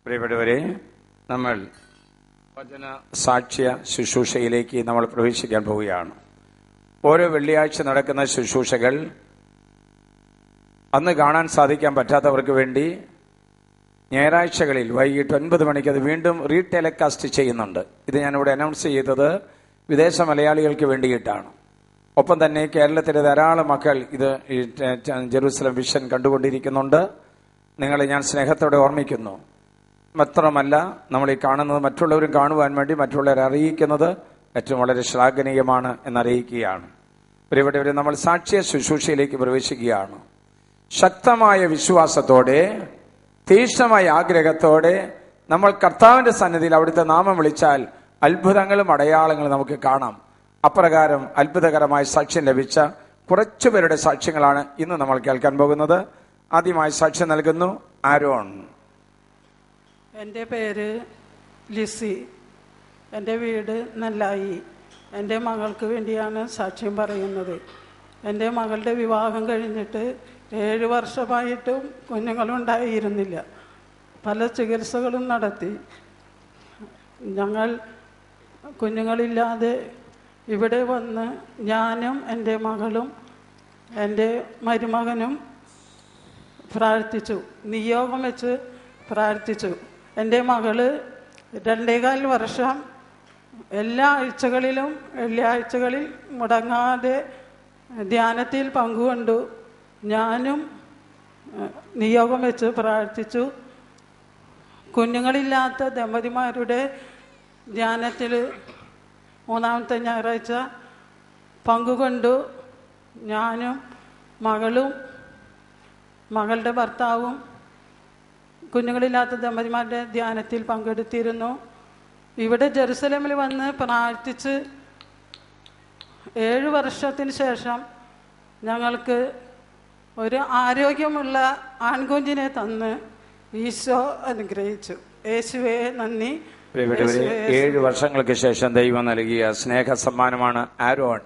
പ്രിയപ്പെട്ടവരെ, നമ്മൾ വചന സാക്ഷ്യ ശുശ്രൂഷയിലേക്ക് നമ്മൾ പ്രവേശിക്കാൻ പോവുകയാണ്. ഓരോ വെള്ളിയാഴ്ച നടക്കുന്ന ശുശ്രൂഷകൾ അന്ന് കാണാൻ സാധിക്കാൻ പറ്റാത്തവർക്ക് വേണ്ടി ഞായറാഴ്ചകളിൽ വൈകിട്ട് 9 മണിക്ക് അത് വീണ്ടും റീടെലികാസ്റ്റ് ചെയ്യുന്നുണ്ട്. ഇത് ഞാനിവിടെ അനൗൺസ് ചെയ്തത് വിദേശ മലയാളികൾക്ക് വേണ്ടിയിട്ടാണ്. ഒപ്പം തന്നെ കേരളത്തിലെ ധാരാളം മക്കൾ ഇത് ജെറുസലം വിഷൻ കണ്ടുകൊണ്ടിരിക്കുന്നുണ്ട്. നിങ്ങളെ ഞാൻ സ്നേഹത്തോടെ ഓർമ്മിക്കുന്നു. മാത്രമല്ല, നമ്മൾ ഈ കാണുന്നത് മറ്റുള്ളവരും കാണുവാൻ വേണ്ടി മറ്റുള്ളവരെ അറിയിക്കുന്നത് ഏറ്റവും വളരെ ശ്ലാഘനീയമാണ് എന്നറിയിക്കുകയാണ്. പ്രിയപ്പെട്ടവരെ, നമ്മൾ സാക്ഷ്യ ശുശ്രൂഷയിലേക്ക് പ്രവേശിക്കുകയാണ്. ശക്തമായ വിശ്വാസത്തോടെ, തീക്ഷ്ണമായ ആഗ്രഹത്തോടെ നമ്മൾ കർത്താവിന്റെ സന്നിധിയിൽ അവിടുത്തെ നാമം വിളിച്ചാൽ അത്ഭുതങ്ങളും അടയാളങ്ങളും നമുക്ക് കാണാം. അപ്രകാരം അത്ഭുതകരമായ സാക്ഷ്യം ലഭിച്ച കുറച്ചുപേരുടെ സാക്ഷ്യങ്ങളാണ് ഇന്ന് നമ്മൾ കേൾക്കാൻ പോകുന്നത്. ആദ്യമായി സാക്ഷ്യം നൽകുന്നു ആരോൺ. എൻ്റെ പേര് ലിസി. എൻ്റെ വീട് നെല്ലായി. എൻ്റെ മകൾക്ക് വേണ്ടിയാണ് സാക്ഷ്യം പറയുന്നത്. എൻ്റെ മകളുടെ വിവാഹം കഴിഞ്ഞിട്ട് 7 വർഷമായിട്ടും കുഞ്ഞുങ്ങളുണ്ടായിരുന്നില്ല. പല ചികിത്സകളും നടത്തി. ഞങ്ങൾ കുഞ്ഞുങ്ങളില്ലാതെ ഇവിടെ വന്ന് ഞാനും എൻ്റെ മകളും എൻ്റെ മരുമകനും പ്രാർത്ഥിച്ചു. നിയോഗം വെച്ച് പ്രാർത്ഥിച്ചു. എൻ്റെ മകള് 2.25 വർഷം എല്ലാ ആഴ്ചകളിലും വെള്ളിയാഴ്ചകളിൽ മുടങ്ങാതെ ധ്യാനത്തിൽ പങ്കുകൊണ്ടു. ഞാനും നിയോഗം വെച്ച് പ്രാർത്ഥിച്ചു. കുഞ്ഞുങ്ങളില്ലാത്ത ദമ്പതിമാരുടെ ധ്യാനത്തിൽ 3-ാമത്തെ ഞായറാഴ്ച പങ്കുകൊണ്ടു. ഞാനും മകളും മകളുടെ ഭർത്താവും കുഞ്ഞുങ്ങളില്ലാത്ത ദമ്പതിമാരുടെ ധ്യാനത്തിൽ പങ്കെടുത്തിരുന്നു. ഇവിടെ ജെറുസലേമിൽ വന്ന് പ്രാർത്ഥിച്ച് 7 വർഷത്തിന് ശേഷം ഞങ്ങൾക്ക് ഒരു ആരോഗ്യമുള്ള ആൺകുഞ്ഞിനെ തന്ന് ഈശോ അനുഗ്രഹിച്ചു. യേശുവേ നന്ദി. 7 വർഷങ്ങൾക്ക് ശേഷം ദൈവം നൽകിയ സ്നേഹ സമ്മാനമാണ് ആരോൺ.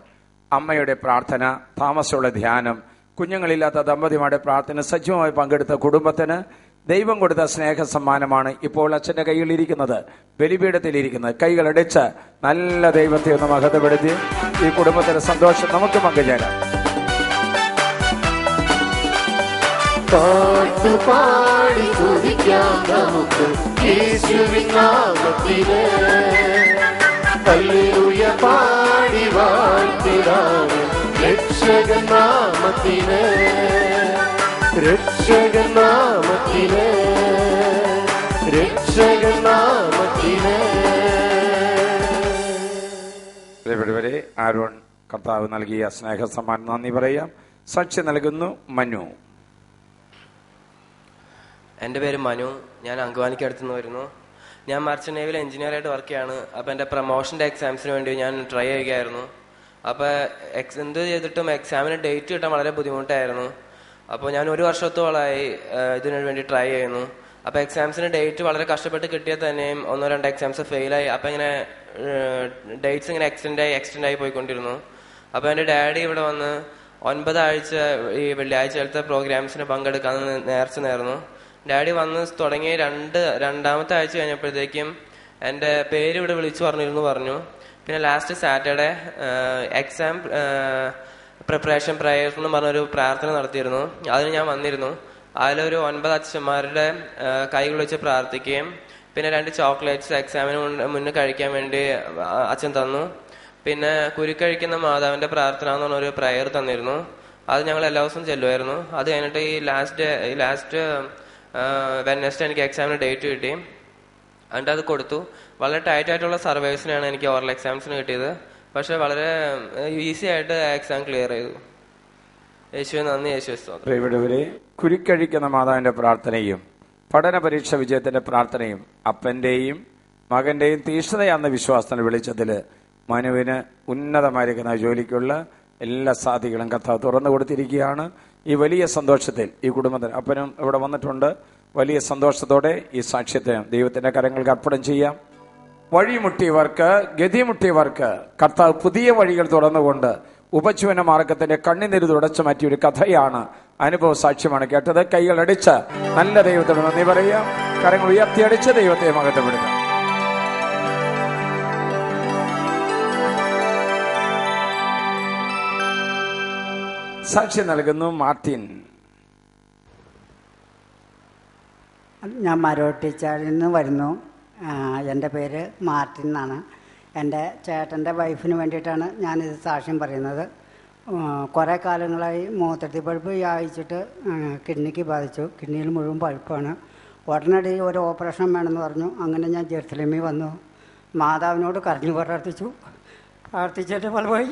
അമ്മയുടെ പ്രാർത്ഥന, താമസമുള്ള ധ്യാനം, കുഞ്ഞുങ്ങളില്ലാത്ത ദമ്പതിമാരുടെ പ്രാർത്ഥന സജീവമായി പങ്കെടുത്ത കുടുംബത്തിന് ദൈവം കൊടുത്ത സ്നേഹ സമ്മാനമാണ് ഇപ്പോൾ അച്ഛന്റെ കൈകളിലിരിക്കുന്നത്, ബലിപീഠത്തിലിരിക്കുന്നത്. കൈകളടിച്ച് നല്ല ദൈവത്തെ ഒന്ന് മഹത്വപ്പെടുത്തി ഈ കുടുംബത്തിന്റെ സന്തോഷം നമുക്ക് പങ്കുചേരാം. പാട്ടുപാടി തുതിക്കാം നമുക്ക് യേശുവിൻ നാമത്തില്. ഹല്ലേലൂയ പാടി വാഴ്ത്തിടാം രക്ഷകൻ നാമത്തില്, രക്ഷകൻ നാമത്തില്, രക്ഷകൻ നാമത്തില്. പ്രിയപ്പെട്ടവരെ, ആരോൺ കർത്താവ് നൽകിയ സ്നേഹ സമ്മാനം നന്ദി പറയാം. സാക്ഷ്യം നൽകുന്നു മനു. എൻ്റെ പേര് മനു. ഞാൻ അങ്കവാനിക്ക് അടുത്തുനിന്ന് വരുന്നു. ഞാൻ മർച്ചന്റ് നേവിയിൽ എഞ്ചിനീയറായിട്ട് വർക്ക് ചെയ്യാണ്. അപ്പോൾ എൻ്റെ പ്രൊമോഷൻ്റെ എക്സാംസിന് വേണ്ടി ഞാൻ ട്രൈ ചെയ്യുകയായിരുന്നു. അപ്പോൾ എന്ത് ചെയ്തിട്ടും എക്സാമിന് ഡേറ്റ് കിട്ടാൻ വളരെ ബുദ്ധിമുട്ടായിരുന്നു. അപ്പോൾ ഞാൻ 1 വർഷത്തോളമായി ഇതിനു വേണ്ടി ട്രൈ ചെയ്യുന്നു. അപ്പോൾ എക്സാംസിന് ഡേറ്റ് വളരെ കഷ്ടപ്പെട്ട് കിട്ടിയാൽ തന്നെയും 1-2 എക്സാംസ് ഫെയിലായി. അപ്പോൾ ഇങ്ങനെ ഡേറ്റ്സ് ഇങ്ങനെ എക്സ്റ്റെൻഡ് ആയി പോയിക്കൊണ്ടിരുന്നു. അപ്പോൾ എൻ്റെ ഡാഡി ഇവിടെ വന്ന് 9 ആഴ്ച ഈ വെള്ളിയാഴ്ചത്തെ പ്രോഗ്രാംസിന് പങ്കെടുക്കാമെന്ന് നേർച്ച നേർന്നു. ഡാഡി വന്ന് തുടങ്ങി 2-ാമത്തെ ആഴ്ച കഴിഞ്ഞപ്പോഴത്തേക്കും എൻ്റെ പേര് ഇവിടെ വിളിച്ചു പറഞ്ഞു. പിന്നെ last Saturday exam preparation prayer എന്ന് പറഞ്ഞൊരു പ്രാർത്ഥന നടത്തിയിരുന്നു. അതിന് ഞാൻ വന്നിരുന്നു. അതിലൊരു 9 അച്ഛന്മാരുടെ കൈകൾ വെച്ച് പ്രാർത്ഥിക്കുകയും പിന്നെ 2 ചോക്ലേറ്റ്സ് എക്സാമിന് മുന്നേ കഴിക്കാൻ വേണ്ടി അച്ഛൻ തന്നു. പിന്നെ കുരുക്കഴിക്കുന്ന മാതാവിൻ്റെ പ്രാർത്ഥന എന്ന് പറഞ്ഞൊരു പ്രയർ തന്നിരുന്നു. അത് ഞങ്ങൾ എല്ലാ ദിവസവും ചെല്ലുമായിരുന്നു. അത് കഴിഞ്ഞിട്ട് ഈ ലാസ്റ്റ് വെഡ്നെസ്ഡേ എനിക്ക് എക്സാമിന് ഡേറ്റ് കിട്ടി. എന്നിട്ട് അത് കൊടുത്തു. വളരെ ടൈറ്റായിട്ടുള്ള സർവൈവ്സിനാണ് എനിക്ക് ഓറൽ എക്സാംസിന് കിട്ടിയത്. പക്ഷെ വളരെ ഈസി ആയിട്ട് എക്സാം ക്ലിയർ ചെയ്തു. യേശുവേ നന്ദി, യേശുവേ സ്തോത്രം. പ്രിയപ്പെട്ടവരെ, കുരുക്കഴിക്കുന്ന മാതാവിന്റെ പ്രാർത്ഥനയും പഠന പരീക്ഷ വിജയത്തിന്റെ പ്രാർത്ഥനയും അപ്പന്റെയും മകന്റെയും തീഷ്ണതയാർന്ന വിശ്വാസത്തിന്റെ വെളിച്ചത്തില് മനുവിന് ഉന്നതമായിരിക്കുന്ന ജോലിക്കുള്ള എല്ലാ സാധ്യതകളും കർത്താവ് തുറന്നു കൊടുത്തിരിക്കുകയാണ്. ഈ വലിയ സന്തോഷത്തിൽ ഈ കുടുംബത്തിന് അപ്പനും ഇവിടെ വന്നിട്ടുണ്ട്. വലിയ സന്തോഷത്തോടെ ഈ സാക്ഷ്യത്തെ ദൈവത്തിന്റെ കരങ്ങൾക്ക് അർപ്പണം ചെയ്യാം. വഴിമുട്ടിയവർക്ക്, ഗതിമുട്ടിയവർക്ക് കർത്താവ് പുതിയ വഴികൾ തുറന്നുകൊണ്ട് ഉപജീവന മാർഗത്തിന്റെ കണ്ണിനെരു തുടച്ചു മാറ്റിയ ഒരു കഥയാണ്, അനുഭവ സാക്ഷ്യമാണ് കേട്ടത്. കൈകൾ അടിച്ച് നല്ല ദൈവത്തോട് നന്ദി പറയാം. കരങ്ങൾ ഉയർത്തിയടിച്ച് ദൈവത്തെ മഹത്വപ്പെടുക. സാക്ഷ്യം നൽകുന്നു മാർട്ടിൻ. ഞാൻ മരോട്ടിച്ചാലിൽ നിന്ന് വരുന്നു. എൻ്റെ പേര് മാർട്ടിൻ എന്നാണ്. എൻ്റെ ചേട്ടൻ്റെ വൈഫിന് വേണ്ടിയിട്ടാണ് ഞാനിത് സാക്ഷ്യം പറയുന്നത്. കുറേ കാലങ്ങളായി മൂത്രത്തിൽ പഴുപ്പ് വ്യാപിച്ചിട്ട് കിഡ്നിക്ക് ബാധിച്ചു. കിഡ്നിയിൽ മുഴുവൻ പഴുപ്പാണ്. ഉടനടി ഒരു ഓപ്പറേഷൻ വേണമെന്ന് പറഞ്ഞു. അങ്ങനെ ഞാൻ ജെറുസലേമിൽ വന്നു. മാതാവിനോട് കരഞ്ഞു പ്രാർത്ഥിച്ചിട്ട് ഫലമായി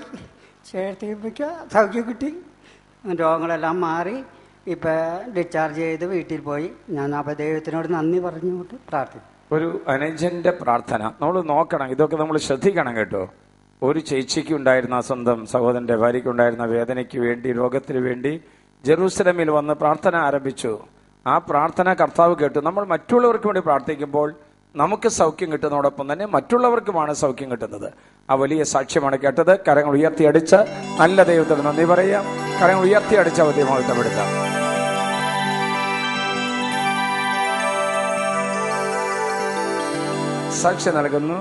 ചേർത്തിപ്പിക്കുക സൗഖ്യം കിട്ടി. രോഗങ്ങളെല്ലാം മാറി ഇപ്പം ഡിസ്ചാർജ് ചെയ്ത് വീട്ടിൽ പോയി. ഞാൻ അപ്പോൾ ദൈവത്തിനോട് നന്ദി പറഞ്ഞുകൊണ്ട് പ്രാർത്ഥിക്കും. ഒരു അനുജന്റെ പ്രാർത്ഥന നമ്മൾ നോക്കണം, ഇതൊക്കെ നമ്മൾ ശ്രദ്ധിക്കണം കേട്ടോ. ഒരു ചേച്ചിക്ക് ഉണ്ടായിരുന്ന, സ്വന്തം സഹോദരന്റെ ഭാര്യയ്ക്ക് ഉണ്ടായിരുന്ന വേദനയ്ക്ക് വേണ്ടി, രോഗത്തിന് വേണ്ടി ജെറൂസലമിൽ വന്ന് പ്രാർത്ഥന ആരംഭിച്ചു. ആ പ്രാർത്ഥന കർത്താവ് കേട്ടു. നമ്മൾ മറ്റുള്ളവർക്ക് വേണ്ടി പ്രാർത്ഥിക്കുമ്പോൾ നമുക്ക് സൗഖ്യം കിട്ടുന്നതോടൊപ്പം തന്നെ മറ്റുള്ളവർക്കുമാണ് സൗഖ്യം കിട്ടുന്നത്. ആ വലിയ സാക്ഷ്യമാണ് കേട്ടത്. കരങ്ങൾ ഉയർത്തിയടിച്ച് നല്ല ദൈവത്തിന് നന്ദി പറയാം. കരങ്ങൾ ഉയർത്തിയടിച്ച് അവധി മഹത്വപ്പെടുത്താം. സാക്ഷ്യം നൽകുന്നു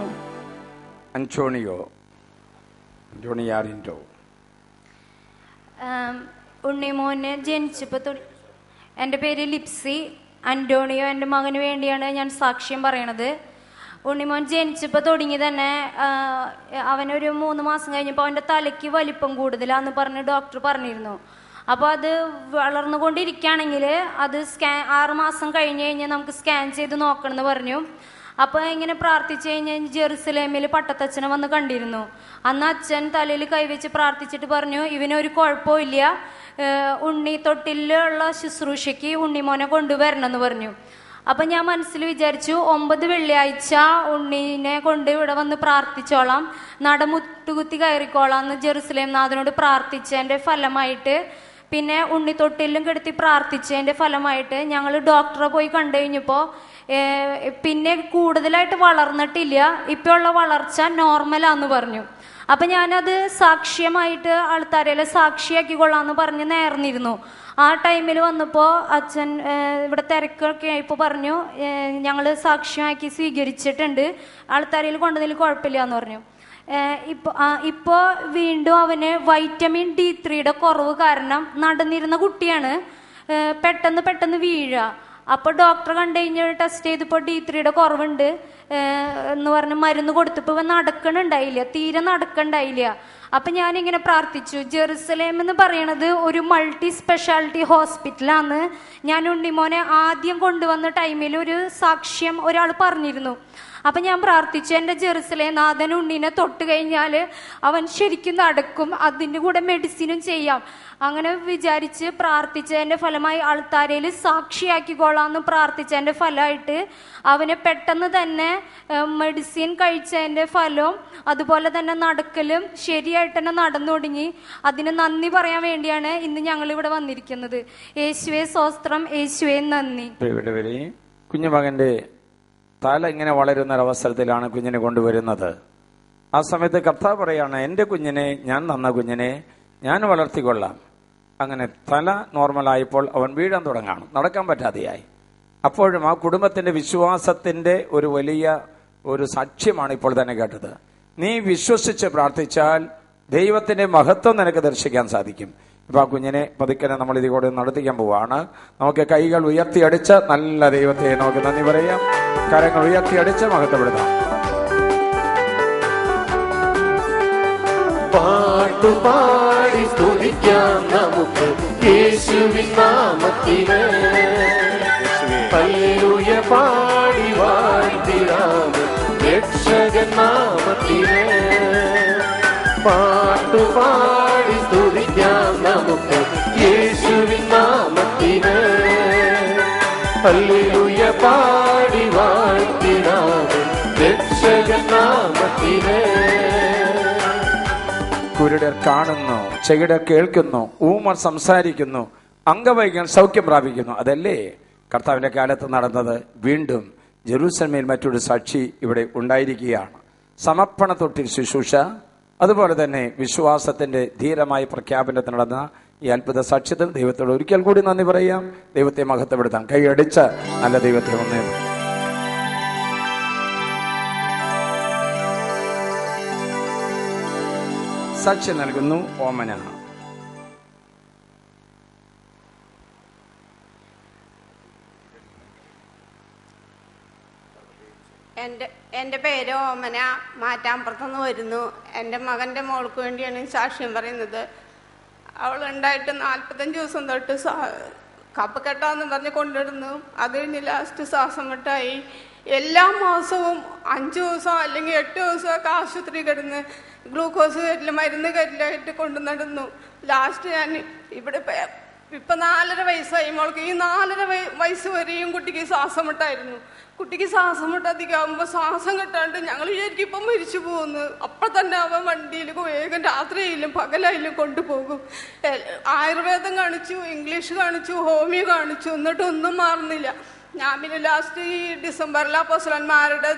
അന്റോണിയാറിൻഡോ. ഉണ്ണിമോനെ ജനിച്ചപ്പോൾ എൻ്റെ പേര് ലിപ്സി. അന്റോണിയോ എൻ്റെ മകന് വേണ്ടിയാണ് ഞാൻ സാക്ഷ്യം പറയണത്. ഉണ്ണിമോൻ ജനിച്ചപ്പോൾ തുടങ്ങി തന്നെ അവനൊരു 3 മാസം കഴിഞ്ഞപ്പോൾ അവൻ്റെ തലയ്ക്ക് വലിപ്പം കൂടുതലാന്ന് പറഞ്ഞ് ഡോക്ടർ പറഞ്ഞിരുന്നു. അപ്പോൾ അത് വളർന്നുകൊണ്ടിരിക്കുകയാണെങ്കിൽ അത് 6 മാസം കഴിഞ്ഞ് നമുക്ക് സ്കാൻ ചെയ്ത് നോക്കണം എന്ന് പറഞ്ഞു. അപ്പോൾ ഇങ്ങനെ പ്രാർത്ഥിച്ചു കഴിഞ്ഞാൽ ജെറുസലേമിൽ പട്ടത്തച്ഛനെ വന്ന് കണ്ടിരുന്നു. അന്ന് അച്ഛൻ തലയിൽ കൈവച്ച് പ്രാർത്ഥിച്ചിട്ട് പറഞ്ഞു, ഇവനൊരു കുഴപ്പമില്ല, ഉണ്ണി തൊട്ടിലുള്ള ശുശ്രൂഷയ്ക്ക് ഉണ്ണിമോനെ കൊണ്ടുവരണം എന്ന് പറഞ്ഞു. അപ്പം ഞാൻ മനസ്സിൽ വിചാരിച്ചു, 9 വെള്ളിയാഴ്ച ഉണ്ണീനെ കൊണ്ട് ഇവിടെ വന്ന് പ്രാർത്ഥിച്ചോളാം, നടമുട്ടുകുത്തി കയറിക്കോളാം എന്ന് ജെറുസലേം നാഥനോട് പ്രാർത്ഥിച്ചതിൻ്റെ ഫലമായിട്ട്, പിന്നെ ഉണ്ണി തൊട്ടിലും കെടുത്തി പ്രാർത്ഥിച്ചതിൻ്റെ ഫലമായിട്ട് ഞങ്ങൾ ഡോക്ടറെ പോയി കണ്ടു കഴിഞ്ഞപ്പോൾ പിന്നെ കൂടുതലായിട്ട് വളർന്നിട്ടില്ല, ഇപ്പോൾ ഉള്ള വളർച്ച നോർമലാന്ന് പറഞ്ഞു. അപ്പം ഞാനത് സാക്ഷ്യമായിട്ട് ആൾത്താരയിലെ സാക്ഷിയാക്കിക്കൊള്ളാമെന്ന് പറഞ്ഞ് നേർന്നിരുന്നു. ആ ടൈമിൽ വന്നപ്പോൾ അച്ഛൻ ഇവിടെ തിരക്കൊക്കെ ആയപ്പോൾ പറഞ്ഞു, ഞങ്ങൾ സാക്ഷ്യമാക്കി സ്വീകരിച്ചിട്ടുണ്ട്, ആൾത്താരയിൽ കൊണ്ടതിൽ കുഴപ്പമില്ല എന്ന് പറഞ്ഞു. ഇപ്പോൾ വീണ്ടും അവന് വൈറ്റമിൻ D3 കുറവ് കാരണം നടന്നിരുന്ന കുട്ടിയാണ് പെട്ടെന്ന് വീഴുക. അപ്പോൾ ഡോക്ടറെ കണ്ടു കഴിഞ്ഞാൽ ടെസ്റ്റ് ചെയ്തപ്പോൾ D3 കുറവുണ്ട് എന്ന് പറഞ്ഞ് മരുന്ന് കൊടുത്തപ്പോൾ ഇവൻ തീരെ നടക്കണ്ടായില്ല. അപ്പം ഞാനിങ്ങനെ പ്രാർത്ഥിച്ചു. ജെറുസലേം എന്ന് പറയണത് ഒരു മൾട്ടി സ്പെഷ്യാലിറ്റി ഹോസ്പിറ്റലാണ്. ഞാൻ ഉണ്ണിമോനെ ആദ്യം കൊണ്ടുവന്ന ടൈമിൽ ഒരു സാക്ഷ്യം ഒരാൾ പറഞ്ഞിരുന്നു. അപ്പം ഞാൻ പ്രാർത്ഥിച്ചു, എൻ്റെ ജെറുസലേം നാഥൻ ഉണ്ണീനെ തൊട്ട് കഴിഞ്ഞാൽ അവൻ ശരിക്കും നടക്കും, അതിൻ്റെ കൂടെ മെഡിസിനും ചെയ്യാം. അങ്ങനെ വിചാരിച്ച് പ്രാർത്ഥിച്ചതിൻ്റെ ഫലമായി ആൾത്താരയിൽ സാക്ഷിയാക്കിക്കോളാമെന്ന് പ്രാർത്ഥിച്ചതിൻ്റെ ഫലമായിട്ട് അവനെ പെട്ടെന്ന് തന്നെ മെഡിസിൻ കഴിച്ചതിൻ്റെ ഫലവും അതുപോലെ തന്നെ നടക്കലും ശരിയായിട്ട് തന്നെ നടന്നു തുടങ്ങി. അതിന് നന്ദി പറയാൻ വേണ്ടിയാണ് ഇന്ന് ഞങ്ങൾ ഇവിടെ വന്നിരിക്കുന്നത്. യേശുവേ സ്തോത്രം, യേശുവേ നന്ദി. കുഞ്ഞുമകന്റെ തല ഇങ്ങനെ വളരുന്ന ഒരവസരത്തിലാണ് കുഞ്ഞിനെ കൊണ്ടുവരുന്നത്. ആ സമയത്ത് കർത്താവ് പറയാണ്, എൻ്റെ കുഞ്ഞിനെ, ഞാൻ തന്ന കുഞ്ഞിനെ ഞാൻ വളർത്തിക്കൊള്ളാം. അങ്ങനെ തല നോർമലായപ്പോൾ അവൻ വീഴാൻ തുടങ്ങാണ്, നടക്കാൻ പറ്റാതെയായി. അപ്പോഴും ആ കുടുംബത്തിന്റെ വിശ്വാസത്തിന്റെ ഒരു വലിയ സാക്ഷ്യമാണ് ഇപ്പോൾ തന്നെ കേട്ടത്. നീ വിശ്വസിച്ച് പ്രാർത്ഥിച്ചാൽ ദൈവത്തിന്റെ മഹത്വം നിനക്ക് ദർശിക്കാൻ സാധിക്കും. ഇപ്പൊ ആ കുഞ്ഞിനെ പതുക്കനെ നമ്മൾ ഇതിൽ കൂടെ നടത്തിക്കാൻ പോവാണ്. നമുക്ക് കൈകൾ ഉയർത്തിയടിച്ച് നല്ല ദൈവത്തെ നമുക്ക് നന്ദി പറയാം. കരങ്ങൾ ഉയർത്തിയടിച്ച് മഹത്വപ്പെടുത്താം. പാട്ടുപാടി സ്തുതിക്കാം നമുക്ക് യേശുവിൻ നാമത്തിനെ, ഹല്ലേലൂയ പാടി വാഴ്ത്തിടാം രക്ഷകൻ നാമത്തിനെ. പാട്ടുപാടി സ്തുതിക്കാം നമുക്ക് യേശുവിൻ നാമത്തിനെ, ഹല്ലേലൂയ പാടി വാഴ്ത്തിടാം രക്ഷകൻ നാമത്തിനെ. കുരുടർ കാണുന്നു, ചെകിടർ കേൾക്കുന്നു, ഊമർ സംസാരിക്കുന്നു, അംഗവൈകല്യം സൗഖ്യം പ്രാപിക്കുന്നു. അതല്ലേ കർത്താവിന്റെ കാലത്ത് നടന്നത്? വീണ്ടും ജെറൂസലേമിൽ മറ്റൊരു സാക്ഷി ഇവിടെ ഉണ്ടായിരിക്കുകയാണ്. സമർപ്പണ തൊട്ടിൽ ശുശ്രൂഷ, അതുപോലെ തന്നെ വിശ്വാസത്തിന്റെ ധീരമായ പ്രഖ്യാപനത്തിൽ നടന്ന ഈ അത്ഭുത സാക്ഷ്യത്തിൽ ദൈവത്തോട് ഒരിക്കൽ കൂടി നന്ദി പറയാം. ദൈവത്തെ മഹത്വപ്പെടുത്താം. കൈയടിച്ച് നല്ല ദൈവത്തെ ഒന്നേ സാക്ഷ്യം നൽകുന്നു ഓമന. എൻ്റെ പേര് ഓമന, മാറ്റാമ്പുറത്തുനിന്ന് വരുന്നു. എൻ്റെ മകൻ്റെ മോൾക്ക് വേണ്ടിയാണ് ഈ സാക്ഷ്യം പറയുന്നത്. അവളുണ്ടായിട്ട് 45 ദിവസം തൊട്ട് കപ്പക്കെട്ടാന്ന് പറഞ്ഞ് കൊണ്ടിരുന്നു. അത് കഴിഞ്ഞ് ലാസ്റ്റ് ശ്വാസം മുട്ടായി. എല്ലാ മാസവും 5 ദിവസം അല്ലെങ്കിൽ 8 ദിവസമൊക്കെ ആശുപത്രി കിടന്ന് ഗ്ലൂക്കോസ് കയറ്റില്ല, മരുന്ന് കയറ്റിലായിട്ട് കൊണ്ടു നടന്നു. ലാസ്റ്റ് ഞാൻ ഇവിടെ ഇപ്പം 4.5 വയസ്സായി മോൾക്ക്. ഈ 4.5 വയസ്സ് വരെയും കുട്ടിക്ക് ശ്വാസം മുട്ടായിരുന്നു. കുട്ടിക്ക് ശ്വാസം മുട്ടധികമാകുമ്പോൾ ശ്വാസം കിട്ടാണ്ട് ഞങ്ങൾ വിചാരിക്കും ഇപ്പം മരിച്ചു പോകുന്നു. അപ്പം തന്നെ അവൻ വണ്ടിയിൽ വേഗം രാത്രിയായാലും പകലായാലും കൊണ്ടുപോകും. ആയുർവേദം കാണിച്ചു, ഇംഗ്ലീഷ് കാണിച്ചു, ഹോമിയോ കാണിച്ചു, എന്നിട്ടൊന്നും മാറുന്നില്ല. ഞാൻ പിന്നെ ലാസ്റ്റ് ഈ ഡിസംബറിൽ അപ്പോസ്തലന്മാരുടെ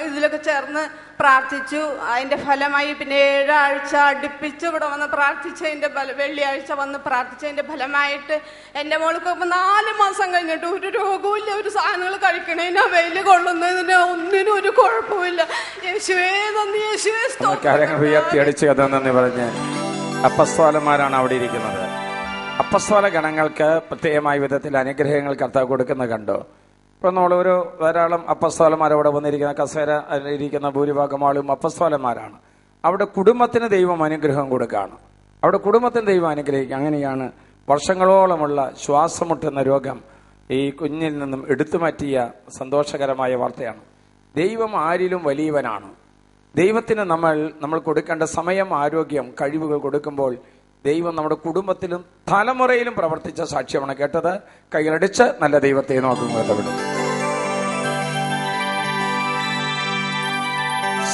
ഇതിലൊക്കെ ചേർന്ന് പ്രാർത്ഥിച്ചു. അതിൻ്റെ ഫലമായി പിന്നെ 7 ആഴ്ച അടുപ്പിച്ച് ഇവിടെ വന്ന് പ്രാർത്ഥിച്ചതിൻ്റെ വെള്ളിയാഴ്ച വന്ന് പ്രാർത്ഥിച്ചതിൻ്റെ ഫലമായിട്ട് എൻ്റെ മോൾക്ക് ഇപ്പം 4 മാസം കഴിഞ്ഞിട്ട് ഒരു രോഗവുമില്ല. ഒരു സാധനങ്ങൾ കഴിക്കണേന് വെയിൽ കൊള്ളുന്നതിന് ഒന്നിനും ഒരു കുഴപ്പമില്ല. യേശുവേ നന്ദി, യേശുവേ നന്ദി പറഞ്ഞ് അപ്പസ്തോലന്മാരാണ് അവിടെ ഇരിക്കുന്നത്. അപ്പസ്തോല ഗണങ്ങൾക്ക് പ്രത്യേകമായ വിധത്തിൽ അനുഗ്രഹങ്ങൾ കർത്താവ് കൊടുക്കുന്ന കണ്ടോ? ഇപ്പൊ നമ്മളൊരു ധാരാളം അപ്പസ്തോലന്മാരവിടെ വന്നിരിക്കുന്ന കസേര ഇരിക്കുന്ന ഭൂരിഭാഗം ആളും അപ്പസ്തോലന്മാരാണ്. അവിടെ കുടുംബത്തിന് ദൈവം അനുഗ്രഹം കൊടുക്കുകയാണ്. അവിടെ കുടുംബത്തിന് ദൈവം അനുഗ്രഹിക്കുക. അങ്ങനെയാണ് വർഷങ്ങളോളമുള്ള ശ്വാസമുട്ടുന്ന രോഗം ഈ കുഞ്ഞിൽ നിന്നും എടുത്തു മാറ്റിയ സന്തോഷകരമായ വാർത്തയാണ്. ദൈവം ആരിലും വലിയവനാണ്. ദൈവത്തിന് നമ്മൾ കൊടുക്കേണ്ട സമയം, ആരോഗ്യം, കഴിവുകൾ കൊടുക്കുമ്പോൾ ദൈവം നമ്മുടെ കുടുംബത്തിലും തലമുറയിലും പ്രവർത്തിച്ച സാക്ഷ്യമാണ് കേട്ടത്. കൈകളടിച്ച് നല്ല ദൈവത്തെ നോക്കുന്നത്.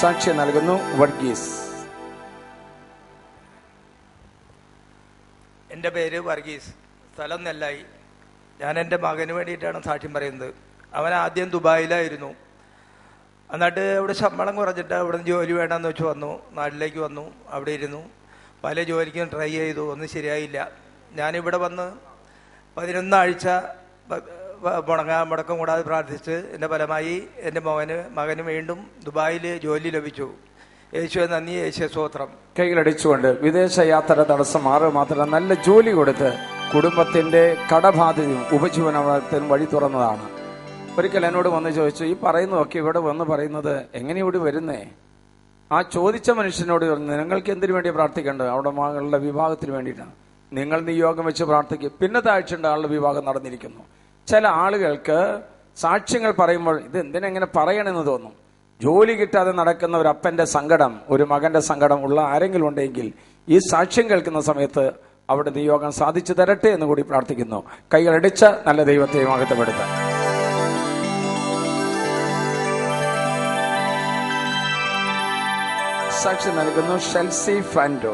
സാക്ഷ്യം നൽകുന്നു വർഗീസ്. എൻ്റെ പേര് വർഗീസ്, സ്ഥലം നെല്ലായി. ഞാൻ എൻ്റെ മകന് വേണ്ടിയിട്ടാണ് സാക്ഷ്യം പറയുന്നത്. അവൻ ആദ്യം ദുബായിലായിരുന്നു. എന്നിട്ട് അവിടെ ശമ്പളം കുറഞ്ഞിട്ട് അവിടെ നിന്ന് ജോലി വേണമെന്ന് വെച്ച് വന്നു. നാട്ടിലേക്ക് വന്നു. അവിടെ ഇരുന്നു. പല ജോലിക്കും ട്രൈ ചെയ്തു, ഒന്നും ശരിയായില്ല. ഞാനിവിടെ വന്ന് 11 ആഴ്ച മുടക്കം കൂടാതെ പ്രാർത്ഥിച്ച് എൻ്റെ ഫലമായി എൻ്റെ മകന് വീണ്ടും ദുബായിൽ ജോലി ലഭിച്ചു. യേശുവെ നന്ദി, യേശുവെ സ്തോത്രം. കൈകളടിച്ചുകൊണ്ട് വിദേശ യാത്ര തടസ്സം മാറുക മാത്രമല്ല നല്ല ജോലി കൊടുത്ത് കുടുംബത്തിന്റെ കടബാധ്യതയും ഉപജീവനത്തിനും വഴി തുറന്നതാണ്. ഒരിക്കൽ എന്നോട് വന്ന് ചോദിച്ചു, ഈ പറയുന്നതൊക്കെ ഇവിടെ വന്ന് പറയുന്നത് എങ്ങനെ ഇവിടെ വരുന്നേ? ആ ചോദിച്ച മനുഷ്യനോട് നിങ്ങൾക്ക് എന്തിനു വേണ്ടി പ്രാർത്ഥിക്കേണ്ടത്? അവിടെ മകളുടെ വിവാഹത്തിന് വേണ്ടിയിട്ടാണ്. നിങ്ങൾ നിയോഗം വെച്ച് പ്രാർത്ഥിക്കും. പിന്നത്തെ ആഴ്ചയുടെ ആളുടെ വിവാഹം നടന്നിരിക്കുന്നു. ചില ആളുകൾക്ക് സാക്ഷ്യങ്ങൾ പറയുമ്പോൾ ഇത് എന്തിനെങ്ങനെ പറയണമെന്ന് തോന്നും. ജോലി കിട്ടാതെ നടക്കുന്ന ഒരു അപ്പന്റെ സങ്കടം, ഒരു മകന്റെ സങ്കടം ഉള്ള ആരെങ്കിലും ഉണ്ടെങ്കിൽ ഈ സാക്ഷ്യം കേൾക്കുന്ന സമയത്ത് അവിടെ നിയോഗം സാധിച്ചു തരട്ടെ എന്ന് കൂടി പ്രാർത്ഥിക്കുന്നു. കൈകളടിച്ച് നല്ല ദൈവത്തെ മഹത്വപ്പെടുത്താം. സാക്ഷി നൽകുന്നു ഷെൽസി ഫാൻഡോ.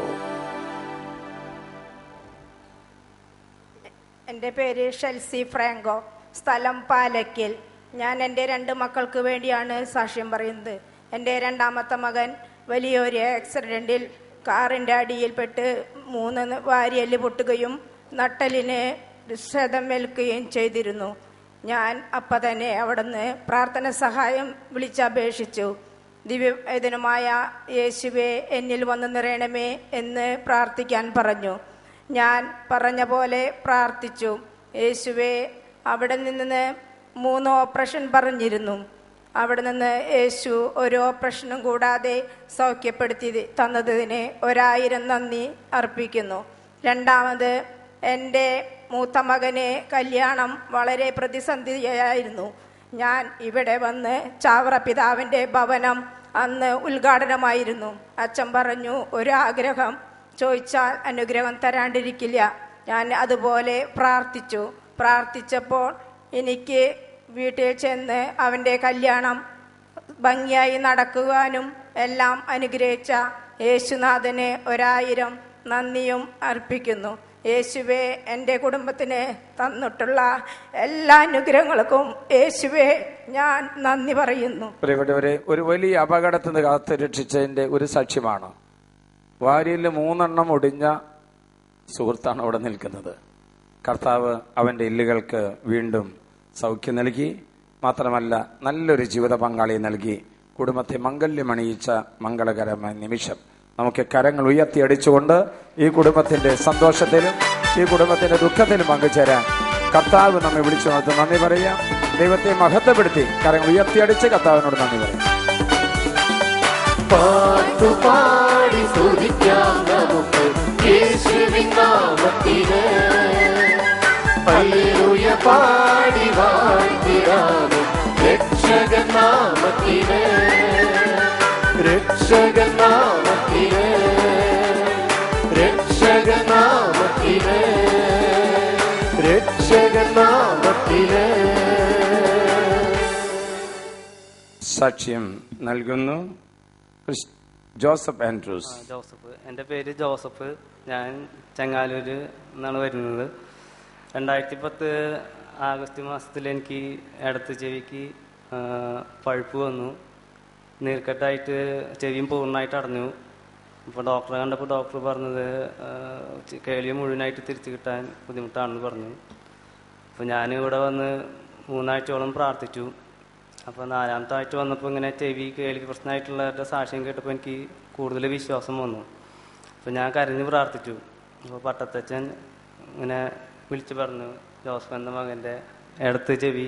എൻ്റെ പേര് ഷെൽസി ഫ്രാങ്കോ, സ്ഥലം പാലക്കൽ. ഞാൻ എൻ്റെ 2 മക്കൾക്ക് വേണ്ടിയാണ് സാക്ഷ്യം പറയുന്നത്. എൻ്റെ 2ാമത്തെ മകൻ വലിയൊരു ആക്സിഡൻറ്റിൽ കാറിൻ്റെ അടിയിൽപ്പെട്ട് 3 വാരിയെല്ല് പൊട്ടുകയും നട്ടലിന് ക്ഷതമേൽക്കുകയും ചെയ്തിരുന്നു. ഞാൻ അപ്പം തന്നെ അവിടുന്ന് പ്രാർത്ഥന സഹായം വിളിച്ചപേക്ഷിച്ചു. ദിവ്യവേദനമായ യേശുവേ എന്നിൽ വന്ന് നിറയണമേ എന്ന് പ്രാർത്ഥിക്കാൻ പറഞ്ഞു. ഞാൻ പറഞ്ഞ പോലെ പ്രാർത്ഥിച്ചു. യേശുവേ അവിടെ നിന്ന് 3 ഓപ്പറേഷൻ പറഞ്ഞിരുന്നു. അവിടെ നിന്ന് യേശു ഒരു ഓപ്പറേഷനും കൂടാതെ സൗഖ്യപ്പെടുത്തി തന്നതിന് 1000 നന്ദി അർപ്പിക്കുന്നു. 2ാമത് എൻ്റെ മൂത്ത മകന് കല്യാണം വളരെ പ്രതിസന്ധിയായിരുന്നു. ഞാൻ ഇവിടെ വന്ന് ചാവറ പിതാവിൻ്റെ ഭവനം അന്ന് ഉദ്ഘാടനമായിരുന്നു. അച്ഛൻ പറഞ്ഞു, ഒരു ആഗ്രഹം ചോദിച്ചാൽ അനുഗ്രഹം തരാണ്ടിരിക്കില്ല. ഞാൻ അതുപോലെ പ്രാർത്ഥിച്ചപ്പോൾ എനിക്ക് വീട്ടിൽ ചെന്ന് അവൻ്റെ കല്യാണം ഭംഗിയായി നടക്കുവാനും എല്ലാം അനുഗ്രഹിച്ച യേശുനാഥന് 1000 നന്ദിയും അർപ്പിക്കുന്നു. യേശുവേ എൻ്റെ കുടുംബത്തിന് തന്നിട്ടുള്ള എല്ലാ അനുഗ്രഹങ്ങൾക്കും യേശുവേ ഞാൻ നന്ദി പറയുന്നു. പ്രിയപ്പെട്ടവരെ, ഒരു വലിയ അപകടത്തിൽ നിന്ന് കാത്തു രക്ഷിച്ചതിന്റെ ഒരു സാക്ഷ്യമാണ്. വാരിയിൽ 3 എണ്ണം ഒടിഞ്ഞ സുഹൃത്താണ് അവിടെ നിൽക്കുന്നത്. കർത്താവ് അവൻ്റെ എല്ലുകൾക്ക് വീണ്ടും സൗഖ്യം നൽകി. മാത്രമല്ല, നല്ലൊരു ജീവിത പങ്കാളിയെ നൽകി. കുടുംബത്തെ മംഗല്യമണിയിച്ച മംഗളകരമായ നിമിഷം. നമുക്ക് കരങ്ങൾ ഉയർത്തിയടിച്ചുകൊണ്ട് ഈ കുടുംബത്തിന്റെ സന്തോഷത്തിലും ഈ കുടുംബത്തിന്റെ ദുഃഖത്തിലും പങ്കുചേരാൻ കർത്താവ് നമ്മെ വിളിച്ചു നടത്തി നന്ദി പറയാം. ദൈവത്തെ മഹത്വപ്പെടുത്തി കരങ്ങൾ ഉയർത്തിയടിച്ച് കർത്താവിനോട് നന്ദി പറയാം. പാട്ടുപാടി സ്തുതിക്കാം നമുക്ക് യേശുവിൻ നാമത്തിനെ. ഹല്ലേലൂയ പാടി വാഴ്ത്തിടാം രക്ഷകൻ നാമത്തിനെ. രക്ഷകൻ നാമത്തിനെ. രക്ഷകൻ നാമത്തിനെ. രക്ഷകൻ നാമത്തിനെ. സാക്ഷ്യം നൽകുന്നു ജോസഫ് ആൻഡ്രൂസ്. ജോസഫ്, എൻ്റെ പേര് ജോസഫ്. ഞാൻ ചെങ്ങാലൂര് നിന്നാണ് വരുന്നത്. 2010 ആഗസ്റ്റ് മാസത്തിൽ എനിക്ക് ഇടത്ത് ചെവിക്ക് പഴുപ്പ് വന്നു. നീർക്കെട്ടായിട്ട് ചെവിയും പൂർണ്ണമായിട്ട് അടഞ്ഞു. അപ്പോൾ ഡോക്ടറെ കണ്ടപ്പോൾ ഡോക്ടർ പറഞ്ഞത് കേൾവി മുഴുവനായിട്ട് തിരിച്ചു കിട്ടാൻ ബുദ്ധിമുട്ടാണെന്ന് പറഞ്ഞു. അപ്പോൾ ഞാനിവിടെ വന്ന് 3 ആഴ്ചയോളം പ്രാർത്ഥിച്ചു. അപ്പോൾ 4ാമത്തെ ആഴ്ച വന്നപ്പോൾ ഇങ്ങനെ ചെവി കേൾവി പ്രശ്നമായിട്ടുള്ളവരുടെ സാക്ഷ്യം കേട്ടപ്പോൾ എനിക്ക് കൂടുതൽ വിശ്വാസം വന്നു. അപ്പോൾ ഞാൻ കരഞ്ഞ് പ്രാർത്ഥിച്ചു. അപ്പോൾ പട്ടത്തച്ഛൻ ഇങ്ങനെ വിളിച്ച് പറഞ്ഞു, ജോസഫ് എന്ന മകൻ്റെ ഇടത്ത് ചെവി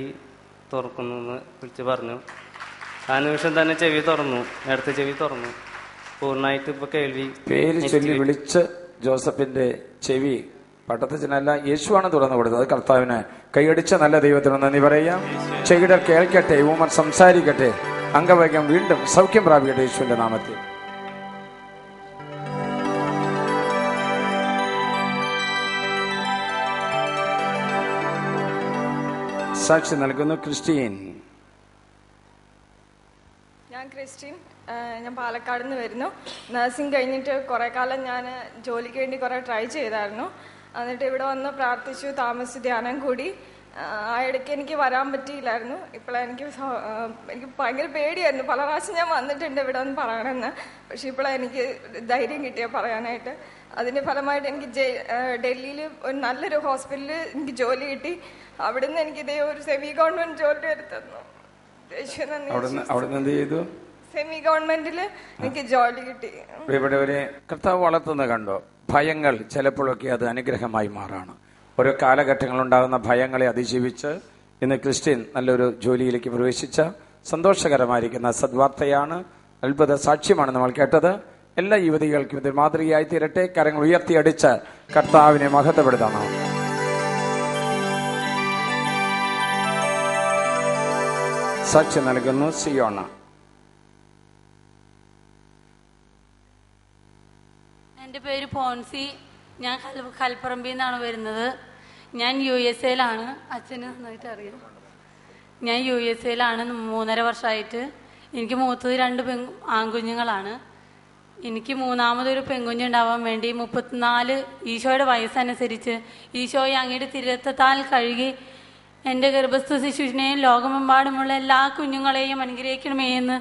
തുറക്കുന്നു എന്ന് വിളിച്ച് പറഞ്ഞു. ആ നിമിഷം തന്നെ ചെവി തുറന്നു, ഇടത്ത് ചെവി തുറന്നു. പൂർണ്ണമായിട്ട് ഇപ്പോൾ കേൾവി. പേര് ചൊല്ലി വിളിച്ച് ജോസഫിന്റെ ചെവി പട്ടത്തച്ഛനല്ല യേശുവാണ് തുറന്നു കൊടുത്തത്. കർത്താവിന് കൈയടിച്ച നല്ല ദൈവത്തിന് നന്ദി പറയാം. ചെകിടർ കേൾക്കട്ടെ, ഊമർ സംസാരിക്കട്ടെ, അംഗവൈകല്യം വീണ്ടും സൗഖ്യം പ്രാപിക്കട്ടെ യേശുവിന്റെ നാമത്തിൽ. സാക്ഷി നൽകുന്നു ക്രിസ്റ്റീൻ. ഞാൻ ക്രിസ്റ്റീൻ. ഞാൻ പാലക്കാട് നിന്ന് വരുന്നു. നഴ്സിംഗ് കഴിഞ്ഞിട്ട് കുറേ കാലം ഞാൻ ജോലിക്ക് വേണ്ടി കുറേ ട്രൈ ചെയ്തായിരുന്നു. എന്നിട്ട് ഇവിടെ വന്ന് പ്രാർത്ഥിച്ചു, താമസിച്ച് ധ്യാനം കൂടി. ആ ഇടയ്ക്ക് എനിക്ക് വരാൻ പറ്റിയില്ലായിരുന്നു. ഇപ്പോഴെനിക്ക് ഭയങ്കര പേടിയായിരുന്നു. പല പ്രാവശ്യം ഞാൻ വന്നിട്ടുണ്ട് ഇവിടെ വന്ന് പറയണമെന്ന്. പക്ഷെ ഇപ്പോഴെനിക്ക് ധൈര്യം കിട്ടിയ പറയാനായിട്ട്. അതിൻ്റെ ഫലമായിട്ട് എനിക്ക് ഡൽഹിയിൽ ഒരു നല്ലൊരു ഹോസ്പിറ്റലിൽ എനിക്ക് ജോലി കിട്ടി. അവിടുന്ന് എനിക്ക് ഇതേ ഒരു സെമി ഗവൺമെന്റ് ജോലി എടുത്തു. സെമി ഗവൺമെന്റിൽ എനിക്ക് ജോലി കിട്ടി. പ്രിയപ്പെട്ടവരെ, കർത്താവ് വളർത്തുന്നത് കണ്ടോ? ഭയങ്ങൾ ചിലപ്പോഴൊക്കെ അത് അനുഗ്രഹമായി മാറാണ്. ഓരോ കാലഘട്ടങ്ങളുണ്ടാകുന്ന ഭയങ്ങളെ അതിജീവിച്ച് ഇന്ന് ക്രിസ്ത്യൻ നല്ലൊരു ജോലിയിലേക്ക് പ്രവേശിച്ച സന്തോഷകരമായിരിക്കുന്ന സദ്വാർത്തയാണ്, അത്ഭുത സാക്ഷ്യമാണ് നമ്മൾ കേട്ടത്. എല്ലാ യുവതികൾക്കും ഇത് മാതൃകയായി തീരട്ടെ. കരങ്ങൾ ഉയർത്തിയടിച്ച് കർത്താവിനെ മഹത്വപ്പെടുത്തണം. സാക്ഷ്യം നൽകുന്നു സിയോണ. എൻ്റെ പേര് പോൺസി. ഞാൻ കൽപ്പറമ്പിൽ നിന്നാണ് വരുന്നത്. ഞാൻ USA-ലാണ്. അച്ഛന് നന്നായിട്ട് അറിയാം. ഞാൻ USA-ലാണ് 3.5 വർഷമായിട്ട്. എനിക്ക് മൂത്തത് 2 ആൺകുഞ്ഞുങ്ങളാണ്. എനിക്ക് 3ാമതൊരു പെൺകുഞ്ഞുണ്ടാവാൻ വേണ്ടി 34 ഈശോയുടെ വയസ്സനുസരിച്ച് ഈശോയെ അങ്ങയുടെ തിരുരക്തത്താൽ കഴുകി എൻ്റെ ഗർഭസ്ഥ ശിശുവിനെയും ലോകമെമ്പാടുമുള്ള എല്ലാ കുഞ്ഞുങ്ങളെയും അനുഗ്രഹിക്കണമേ എന്ന്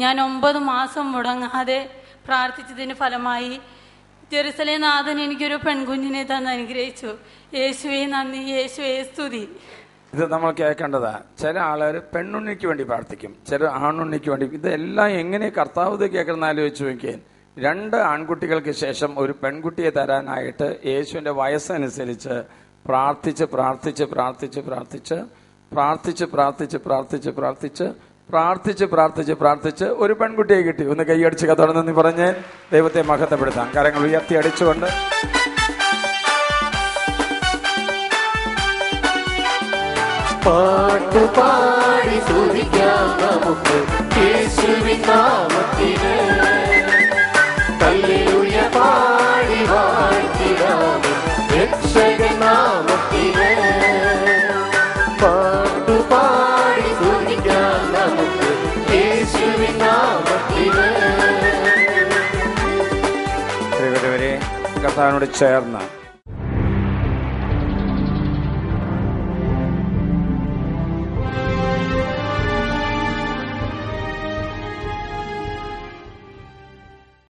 ഞാൻ 9 മാസം മുടങ്ങാതെ പ്രാർത്ഥിച്ചതിന് ഫലമായി ജെറുസലേം നാഥൻ എനിക്കൊരു പെൺകുഞ്ഞിനെ തന്ന് അനുഗ്രഹിച്ചു. യേശുവേ നന്ദി, യേശുവേ സ്തുതി. ഇത് നമ്മൾ കേൾക്കേണ്ടതാ. ചില ആളുകൾ പെണ്ണുണ്ണിക്ക് വേണ്ടി പ്രാർത്ഥിക്കും, ചില ആണുണ്ണിക്ക് വേണ്ടി. ഇതെല്ലാം എങ്ങനെ കർത്താവ് ഇത് കേൾക്കുന്ന ആലോചിച്ച് നോക്കിയാൽ 2 ആൺകുട്ടികൾക്ക് ശേഷം ഒരു പെൺകുട്ടിയെ തരാനായിട്ട് യേശുവിന്റെ വയസ്സനുസരിച്ച് പ്രാർത്ഥിച്ച് പ്രാർത്ഥിച്ച് പ്രാർത്ഥിച്ച് പ്രാർത്ഥിച്ച് പ്രാർത്ഥിച്ച് പ്രാർത്ഥിച്ച് പ്രാർത്ഥിച്ച് പ്രാർത്ഥിച്ച് പ്രാർത്ഥിച്ച് പ്രാർത്ഥിച്ച് പ്രാർത്ഥിച്ച് ഒരു പെൺകുട്ടിയെ കിട്ടി. ഒന്ന് കൈയടിച്ച് കത്തോടെന്ന് പറഞ്ഞ് ദൈവത്തെ മഹത്വപ്പെടുത്താം. കരങ്ങൾ ഉയർത്തി അടിച്ചുകൊണ്ട് പാട്ടുപാടി സ്തുതിക്കാം നമുക്ക് യേശുവിൻ നാമത്തിനെ. ഹല്ലേലൂയ പാടി വാഴ്ത്തിടാം രക്ഷകൻ നാമത്തിനെ. പാട്ടുപാടി സ്തുതിക്കാം നമുക്ക് യേശുവിൻ നാമത്തിനെ. കർത്താവിനോട് ചേർന്ന്